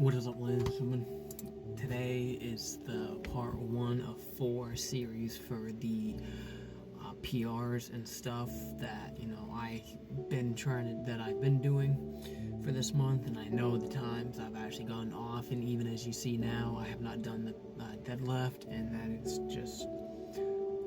What is up, ladies and gentlemen? Today is the part 1 of 4 series for the PRs and stuff that I've been doing for this month, and I know the times I've actually gone off, and even as you see now, I have not done the deadlift, and that is just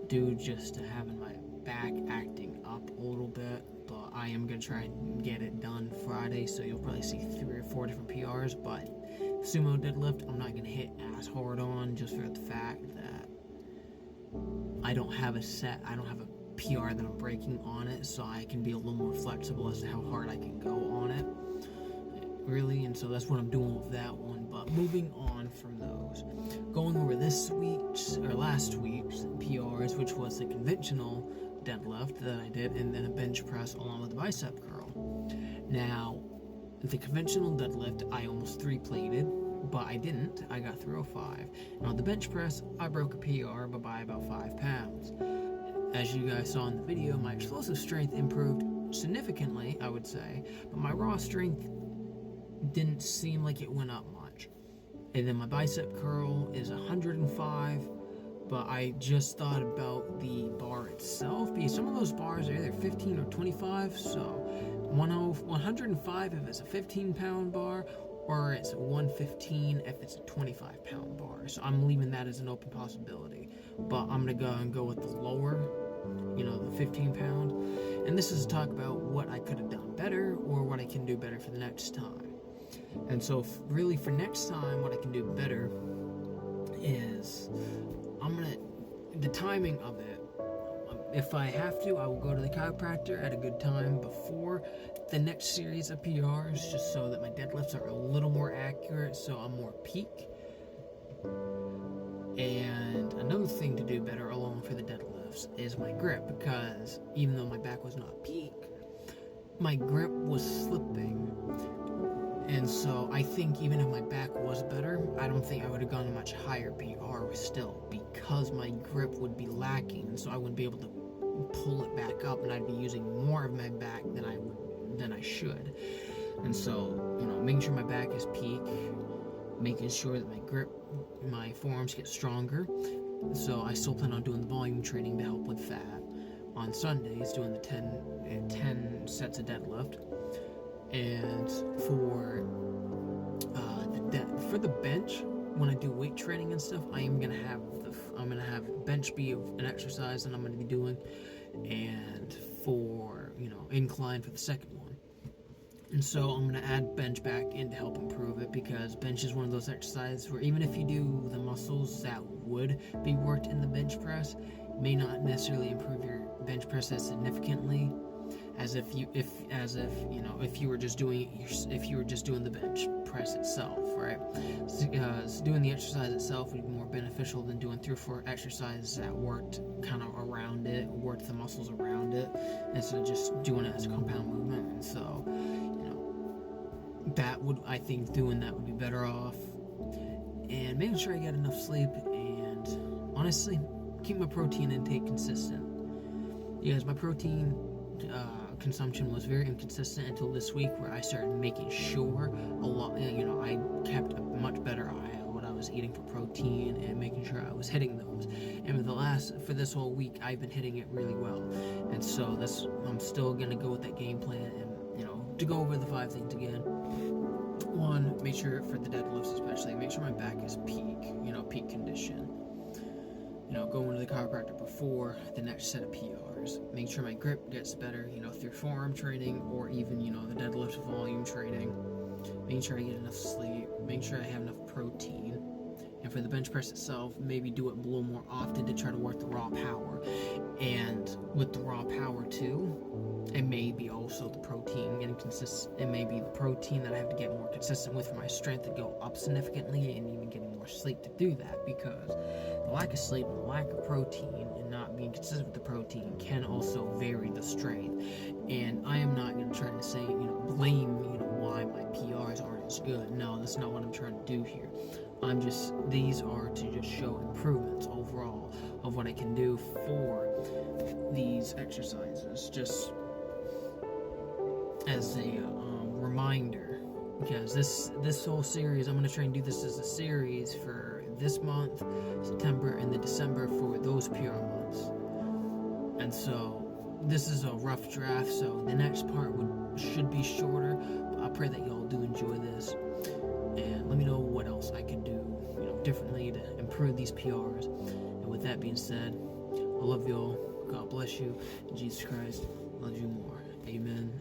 due just to having my back acting up a little bit. But I am gonna try and get it done Friday, so you'll probably see 3 or 4 different PRs. But sumo deadlift, I'm not gonna hit as hard on, just for the fact that I don't have a PR that I'm breaking on it, so I can be a little more flexible as to how hard I can go on it, really. And so that's what I'm doing with that one. But moving on from those, going over last week's PRs, which was the conventional deadlift that I did, and then a bench press along with the bicep curl. Now, the conventional deadlift, I almost 3-plated, but I didn't. I got 305. Now, the bench press, I broke a PR by about 5 pounds. As you guys saw in the video, my explosive strength improved significantly, I would say, but my raw strength didn't seem like it went up much. And then my bicep curl is 105, but I just thought about the bar itself, because some of those bars are either 15 or 25, so 105 if it's a 15-pound bar, or it's 115 if it's a 25-pound bar. So I'm leaving that as an open possibility, but I'm gonna go with the lower, the 15-pound. And this is to talk about what I could have done better, or what I can do better for the next time. And so really for next time, what I can do better is the timing of it. If I have to, I will go to the chiropractor at a good time before the next series of PRs, just so that my deadlifts are a little more accurate, so I'm more peak. And another thing to do better along for the deadlifts is my grip, because even though my back was not peak, my grip was slipping. And so I think even if my back was better, I don't think I would have gone a much higher PR still, because my grip would be lacking, and so I wouldn't be able to pull it back up, and I'd be using more of my back than I should. And so, making sure my back is peak, making sure that my forearms get stronger. So I still plan on doing the volume training to help with that on Sundays, doing the 10 sets of deadlift. And for the bench, when I do weight training and stuff, I'm gonna have bench be an exercise that I'm gonna be doing, and for incline for the second one. And so I'm gonna add bench back in to help improve it, because bench is one of those exercises where even if you do the muscles that would be worked in the bench press, it may not necessarily improve your bench press as significantly as if you were just doing the bench press itself, right? So doing the exercise itself would be more beneficial than doing 3 or 4 exercises that worked kind of around it, worked the muscles around it, instead of just doing it as a compound movement. And so, I think doing that would be better off, and making sure I get enough sleep, and honestly, keep my protein intake consistent. Because my protein consumption was very inconsistent until this week, where I started making sure I kept a much better eye on what I was eating for protein, and making sure I was hitting those. And for this whole week, I've been hitting it really well. And so I'm still gonna go with that game plan, and to go over the 5 things again. 1, make sure for the deadlifts especially, make sure my back is peak condition. Going to the chiropractor before the next set of PRs. Make sure my grip gets better, through forearm training, or even, the deadlift volume training. Making sure I get enough sleep. Make sure I have enough protein. And for the bench press itself, maybe do it a little more often to try to work the raw power. And with the raw power too, it may be also the protein getting consistent. It may be the protein that I have to get more consistent with for my strength to go up significantly, and even getting more sleep to do that, because the lack of sleep and the lack of protein and not being consistent with the protein can also vary the strength. And I am not going to try to say, blame, why my PRs aren't as good. No, that's not what I'm trying to do here. These are to just show improvements overall of what I can do for these exercises, just as a reminder because this whole series, I'm gonna try and do this as a series for this month, September, and then December for those PR months. And so this is a rough draft, so the next part should be shorter. But I pray that y'all do enjoy this, and let me know what else I can do, differently to improve these PRs. And with that being said, I love y'all. God bless you. Jesus Christ loves you more. Amen.